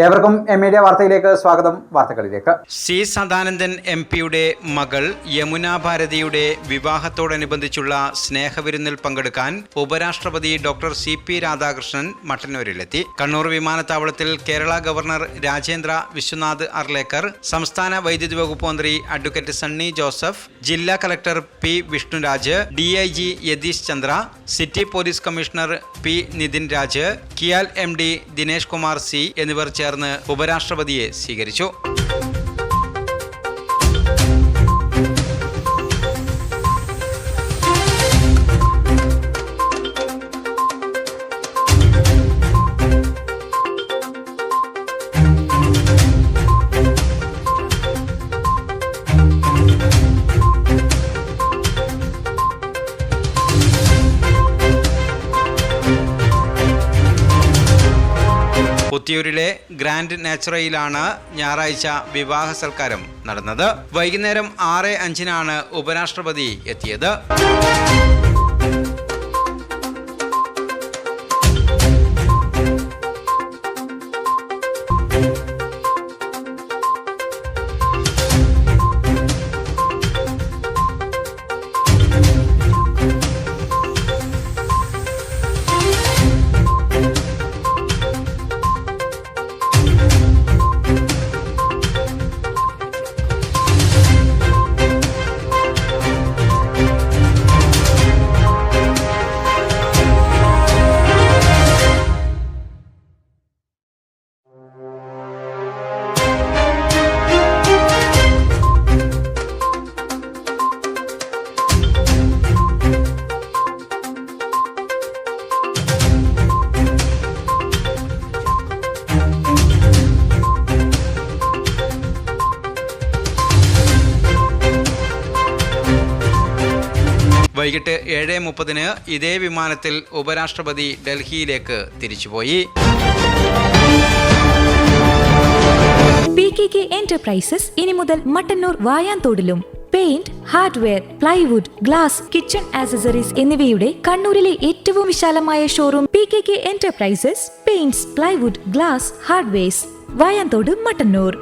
ഏവർക്കും മീഡിയ വാർത്തയിലേക്ക് സ്വാഗതം. വാർത്തകളിലേക്ക്. സി സദാനന്ദൻ MP-യുടെ മകൾ യമുന ഭാരതിയുടെ വിവാഹത്തോടനുബന്ധിച്ചുള്ള സ്നേഹവിരുന്നിൽ പങ്കെടുക്കാൻ ഉപരാഷ്ട്രപതി ഡോക്ടർ CP രാധാകൃഷ്ണൻ മട്ടന്നൂരിലെത്തി. കണ്ണൂർ വിമാനത്താവളത്തിൽ കേരള ഗവർണർ രാജേന്ദ്ര വിശ്വനാഥ് അർലേക്കർ, സംസ്ഥാന വൈദ്യുതി വകുപ്പ് മന്ത്രി അഡ്വക്കേറ്റ് സണ്ണി ജോസഫ്, ജില്ലാ collector P Vishnuraj, DIG Yatheesh Chandra, city police commissioner P Nithin Raj, KIAL MD Dinesh Kumar C എന്നിവർ ചേർന്ന് ഉപരാഷ്ട്രപതിയെ സ്വീകരിച്ചു. പുത്തിയൂരിലെ ഗ്രാൻഡ് നാച്ചുറയിലാണ് ഞായറാഴ്ച വിവാഹ സൽക്കാരം നടന്നത്. വൈകുന്നേരം 6:05 ഉപരാഷ്ട്രപതി എത്തിയത്. വൈകിട്ട് 7:30 ഇതേ വിമാനത്തിൽ ഉപരാഷ്ട്രപതി ഡൽഹിയിലേക്ക് തിരിച്ചുപോയി. PKK എന്റർപ്രൈസസ് ഇനി മുതൽ മട്ടന്നൂർ വായാന്തോടിലും paint, hardware, plywood, glass, kitchen accessories എന്നിവയുടെ കണ്ണൂരിലെ ഏറ്റവും വിശാലമായ showroom PKK enterprises, paints, plywood, glass, hardwares, Vayanthode, Mattannur.